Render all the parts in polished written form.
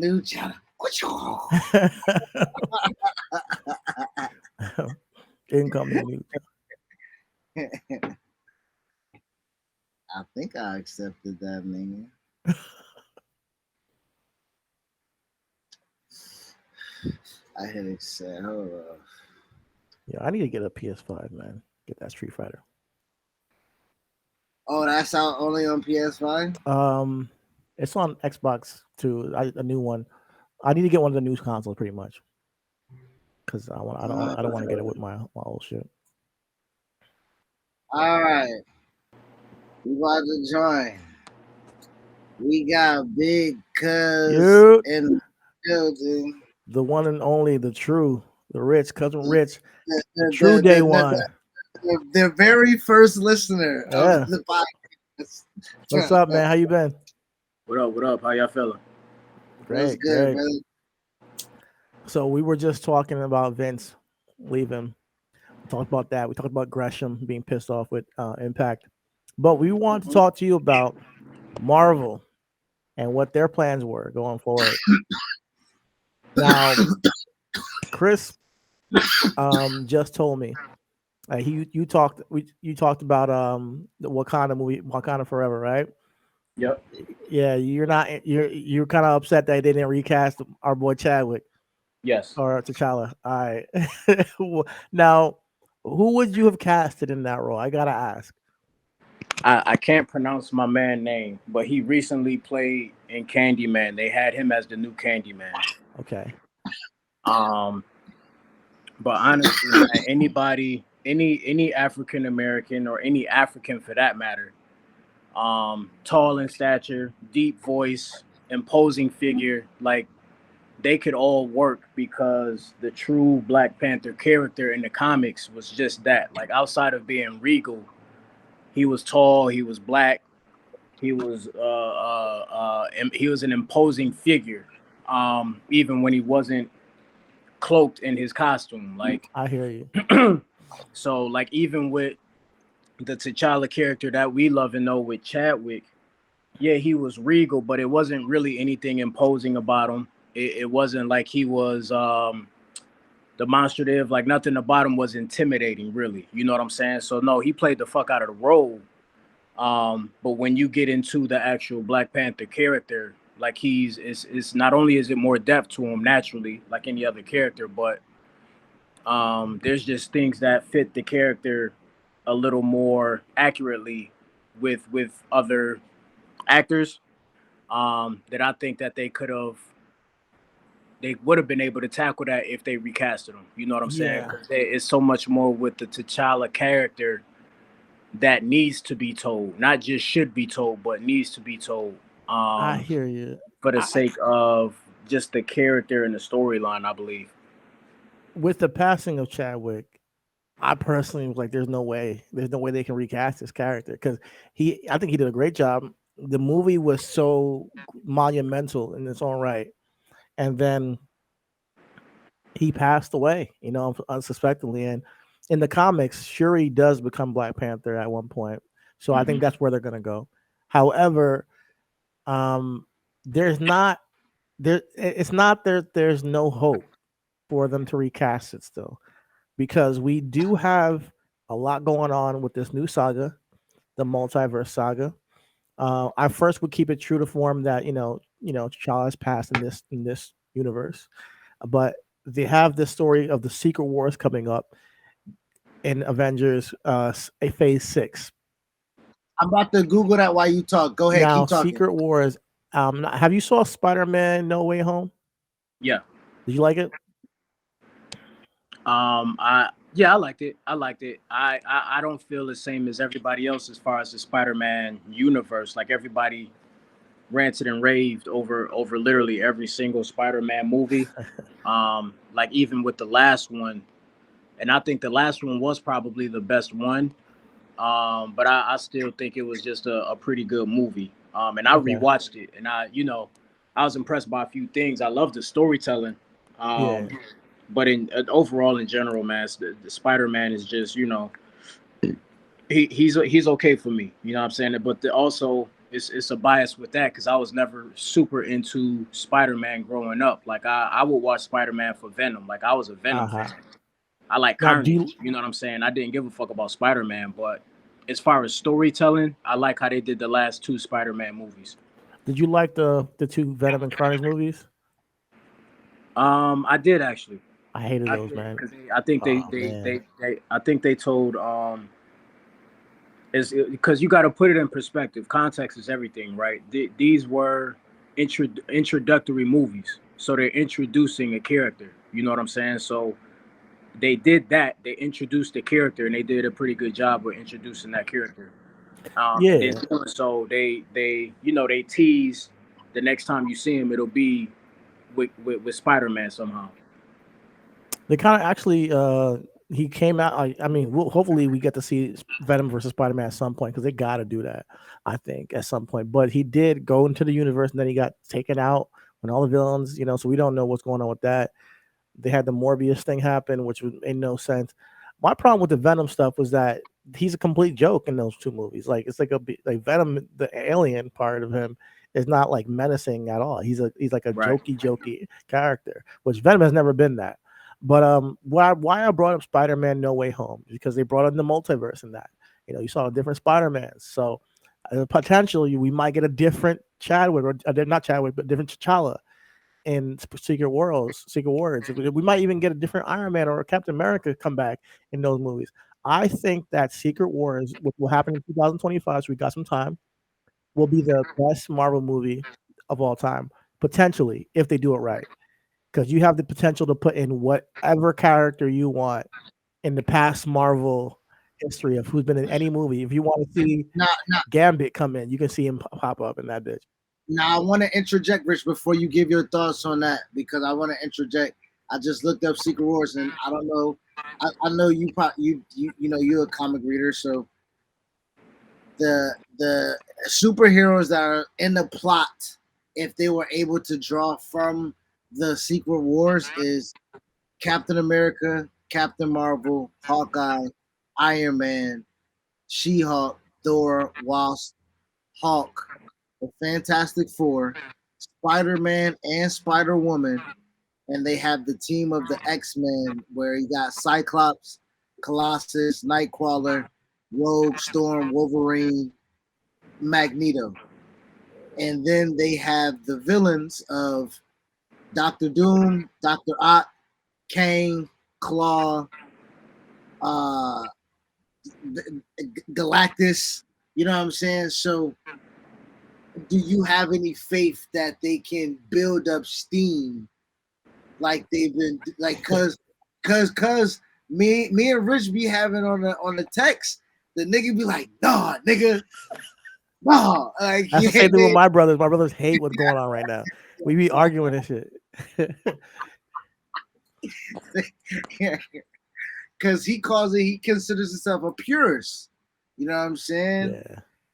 lucha. Incoming lucha. I think I accepted that, man. I hit accept. Hold up. Yeah, I need to get a PS5, man. Get that Street Fighter. Oh, that's out only on PS5. Um, it's on Xbox too. A new one. I need to get one of the new consoles, pretty much, because I want. I don't. Uh, I don't want to get it with my old shit. all right, we about to join. We got Big Cuz You, in the building. the one and only, the true, the rich, cousin The, Rich, the, the the, true the, day the, one. the, the very first listener of Yeah. the podcast. What's up, man? How you been? What up? What up? How y'all feeling? What's Great, good, great. brother? So we were just talking about Vince leaving. We talked about that. We talked about Gresham being pissed off with Impact, but we want to talk to you about Marvel and what their plans were going forward. Now, Chris just told me you talked about the Wakanda movie, Wakanda Forever, right? Yep. Yeah, you're kind of upset that they didn't recast our boy Chadwick Yes. or T'Challa. All right. Now, who would you have casted in that role? I gotta ask. I can't pronounce my man name, but he recently played in Candyman. They had him as the new Candyman. Okay. Um, but honestly, man, anybody, any African American or any African for that matter, tall in stature, deep voice, imposing figure, like they could all work because the true Black Panther character in the comics was just that. Like outside of being regal, he was tall, he was black, he was an imposing figure. Even when he wasn't cloaked in his costume, like I hear you. so, like even with the T'Challa character that we love and know with Chadwick, yeah, he was regal, but it wasn't really anything imposing about him. It wasn't like he was demonstrative, like nothing about him was intimidating, really. You know what I'm saying? So no, he played the fuck out of the role. But when you get into the actual Black Panther character, like it's not only is it more depth to him naturally, like any other character, but there's just things that fit the character a little more accurately with other actors that I think that they would have been able to tackle that if they recasted him. You know what I'm saying? Yeah, 'Cause it's so much more with the T'Challa character that needs to be told, not just should be told, but needs to be told. I Um, hear you. for the I, sake of just the character and the storyline, I believe. with the passing of Chadwick, I personally was like, there's no way they can recast his character because I think he did a great job. The movie was so monumental in its own right, and then he passed away, unsuspectingly. And in the comics, Shuri does become Black Panther at one point, so I think Hmm. that's where they're gonna go. However, um, there's not there. It's not there. There's no hope for them to recast it still because we do have a lot going on with this new saga, the multiverse saga. I first would keep it true to form that T'Challa's passed in this universe, but they have the story of the Secret Wars coming up in Avengers, a Phase 6. I'm about to Google that while you talk. Go ahead, Now, keep talking. Secret Wars. Have you saw Spider-Man No Way Home? Yeah. Did you like it? I Yeah, I liked it. I liked it. I don't feel the same as everybody else as far as the Spider-Man universe. Like everybody ranted and raved over literally every single Spider-Man movie. Like even with the last one, and I think the last one was probably the best one. But I still think it was just a pretty good movie. And I Okay. rewatched it, and I was impressed by a few things. I love the storytelling. Yeah. But in overall, in general, man, the Spider Man is just he's okay for me. You know what I'm saying? But also it's a bias with that because I was never super into Spider-Man growing up. Like I would watch Spider-Man for Venom. Like I was a Venom Uh-huh. fan. I like Now, do Carnage. you You know what I'm saying? I didn't give a fuck about Spider-Man, but as far as storytelling, I like how they did the last two Spider-Man movies. did you like the two Venom and Carnage movies? I did actually. I hated I those, did man. because I think Oh man. I think they told is because you got to put it in perspective. Context is everything, right? These were introductory movies, so they're introducing a character. You know what I'm saying? So they did that. They introduced the character, and they did a pretty good job with introducing that character. And then Yeah. so they they tease the next time you see him, it'll be with Spider-Man somehow. They kind of actually he came out. I mean, hopefully we get to see Venom versus Spider Man at some point because they got to do that. I think at some point, but he did go into the universe and then he got taken out when all the villains, so we don't know what's going on with that. They had the Morbius thing happen, which made no sense. My problem with the Venom stuff was that he's a complete joke in those two movies. Like it's like Venom, the alien part of him is not like menacing at all. He's like a Right. jokey character, which Venom has never been that. But why I brought up Spider Man No Way Home because they brought in the multiverse in that. You saw different Spider Mans, so potentially we might get a different Chadwick or not Chadwick, but different T'Challa in Secret Wars. We might even get a different Iron Man or Captain America come back in those movies. I think that Secret Wars, which will happen in 2025, so we got some time, will be the best Marvel movie of all time, potentially, if they do it right. Because you have the potential to put in whatever character you want in the past Marvel history of who's been in any movie. If you want to see Now, now, Gambit come in, you can see him pop up in that bitch. now, I want to interject, Rich, before you give your thoughts on that, because I want to interject. I just looked up Secret Wars, and I don't know. I know you're a comic reader, so the superheroes that are in the plot, if they were able to draw from the Secret Wars, is Captain America, Captain Marvel, Hawkeye, Iron Man, She-Hulk, Thor, Wasp, Hulk, the Fantastic Four, Spider-Man, and Spider-Woman, and they have the team of the X-Men where you got Cyclops, Colossus, Nightcrawler, Rogue, Storm, Wolverine, Magneto. And then they have the villains of Doctor Doom, Doctor Ock, Kang, Claw, uh, Galactus. You know what I'm saying? So, do you have any faith that they can build up steam like they've been like? Cause me and Rich be having on the text, the nigga be like, nah, nigga, nah. Like, That's the same thing with my brothers. My brothers hate what's going on right now. We be arguing and shit. because he considers himself a purist. You know what I'm saying?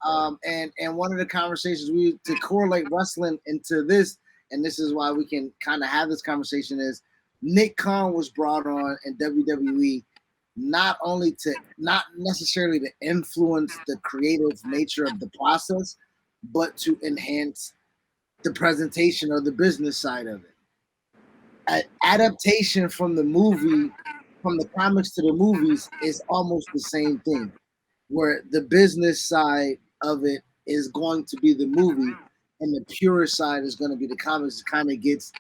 Yeah. And one of the conversations we to correlate wrestling into this, and this is why we can kind of have this conversation, is Nick Khan was brought on in WWE not necessarily to influence the creative nature of the process, but to enhance the presentation or the business side of it. An adaptation from the comics to the movies is almost the same thing, where the business side of it is going to be the movie and the pure side is going to be the comics. It kind of gets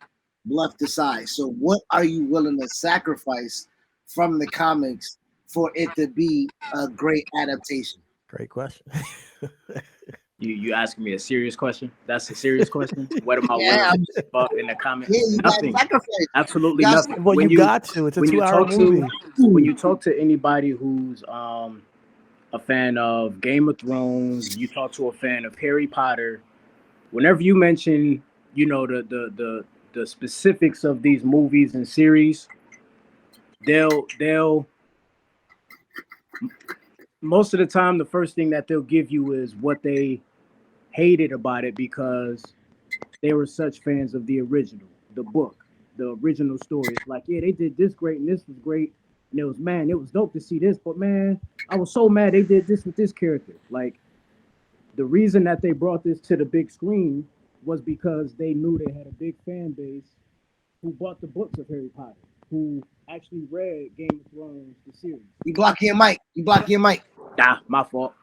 left aside. So what are you willing to sacrifice from the comics for it to be a great adaptation? Great question. You asking me a serious question? That's a serious question. What am I Yeah, willing to give up in the comment? yeah, you got Nothing. sacrifice. Absolutely You got nothing. Well, you got to. It's a when you 2-hour talk to movie. when you talk to anybody who's a fan of Game of Thrones, you talk to a fan of Harry Potter, whenever you mention, the specifics of these movies and series, they'll most of the time the first thing that they'll give you is what they hated about it because they were such fans of the original, the book, the original story. It's like, yeah, they did this great and this was great. And it was dope to see this, but man, I was so mad they did this with this character. Like, The reason that they brought this to the big screen was because they knew they had a big fan base who bought the books of Harry Potter, who actually read Game of Thrones, the series. You block your mic. You block your mic. Nah, my fault.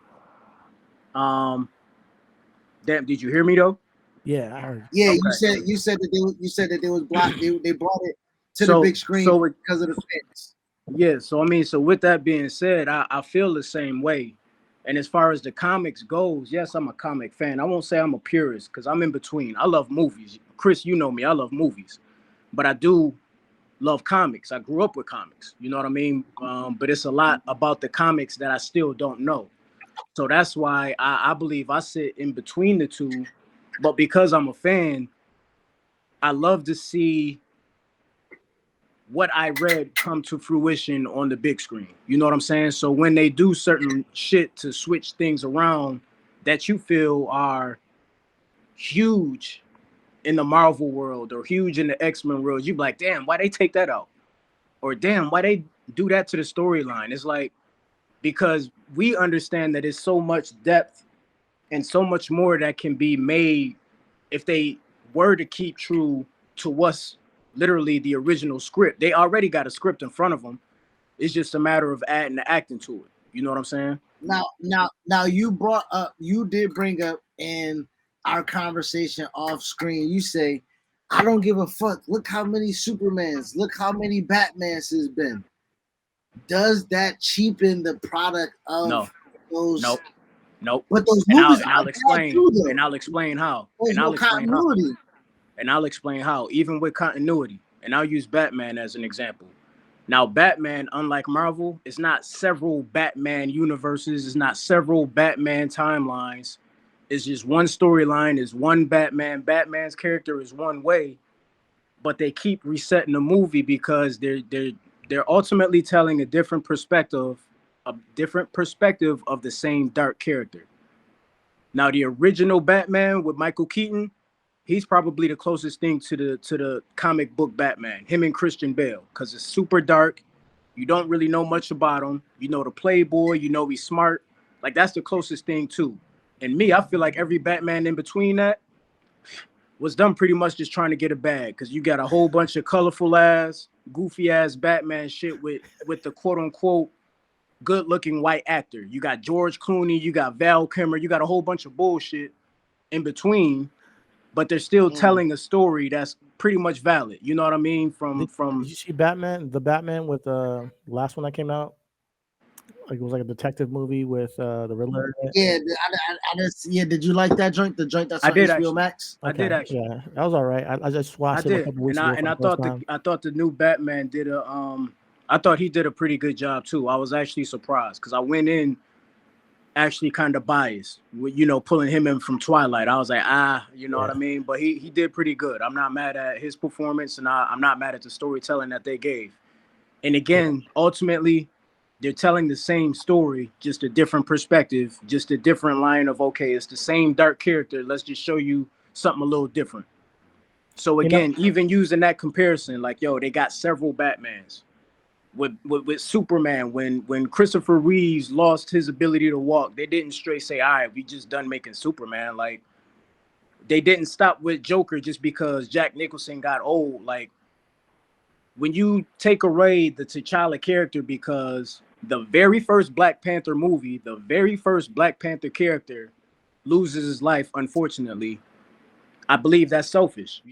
Damn, did you hear me though? Yeah, I heard. Yeah, Okay. you said that they was blocked. They brought it to So- the big screen so it- because of the fans. Yeah, so I mean, so with that being said, I feel the same way. And as far as the comics goes, yes, I'm a comic fan. I won't say I'm a purist because I'm in between. I love movies. Chris, you know me, I love movies. But I do love comics. I grew up with comics. You know what I mean? But it's a lot about the comics that I still don't know. So that's why I believe I sit in between the two. But because I'm a fan, I love to see what I read come to fruition on the big screen. You know what I'm saying? So when they do certain shit to switch things around that you feel are huge in the Marvel world or huge in the X-Men world, you be like, damn, why they take that out? Or damn, why they do that to the storyline? It's like, because we understand that there's so much depth and so much more that can be made if they were to keep true to what's literally the original script. They already got a script in front of them. It's just a matter of adding the acting to it. You know what I'm saying? Now you did bring up in our conversation off screen. You say, I don't give a fuck. Look how many Supermans, look how many Batmans has been. Does that cheapen the product of No. those? Nope. But those And movies I'll are explain. too, though. And I'll explain how. There's And no I'll explain how. continuity. And I'll explain how. Even with continuity, and I'll use Batman as an example. Now, Batman, unlike Marvel, it's not several Batman universes. It's not several Batman timelines. It's just one storyline. Is one Batman. Batman's character is one way, but they keep resetting the movie because they're ultimately telling a different perspective of the same dark character. Now, the original Batman with Michael Keaton, he's probably the closest thing to the comic book Batman, him and Christian Bale, because it's super dark. You don't really know much about him. You know the playboy, you know he's smart. Like, that's the closest thing too. And me, I feel like every Batman in between that was done pretty much just trying to get a bag, because you got a whole bunch of colorful ass, goofy ass Batman shit with the quote unquote good looking white actor. You got George Clooney, you got Val Kilmer, you got a whole bunch of bullshit in between, but they're still telling a story that's pretty much valid. You know what I mean? From Did you see Batman? The Batman with the last one that came out? Like, it was like a detective movie with the Riddler. Yeah, I just, yeah. Did you like that joint? The joint that's I on did HBO actually. Max. I did actually. Yeah, that was all right. I just watched it a couple weeks ago. I thought the new Batman did I thought he did a pretty good job too. I was actually surprised because I went in actually kind of biased with, you know, pulling him in from Twilight. I was like, you know what I mean? But he did pretty good. I'm not mad at his performance, and I'm not mad at the storytelling that they gave. And again, ultimately, they're telling the same story, just a different perspective, just a different line of, okay, it's the same dark character. Let's just show you something a little different. So again, even using that comparison, like, yo, they got several Batmans. With Superman, when Christopher Reeves lost his ability to walk, they didn't straight say, all right, we just done making Superman. Like, they didn't stop with Joker just because Jack Nicholson got old. Like, when you take away the T'Challa character because the very first Black Panther movie, the very first Black Panther character loses his life, unfortunately, I believe that's selfish.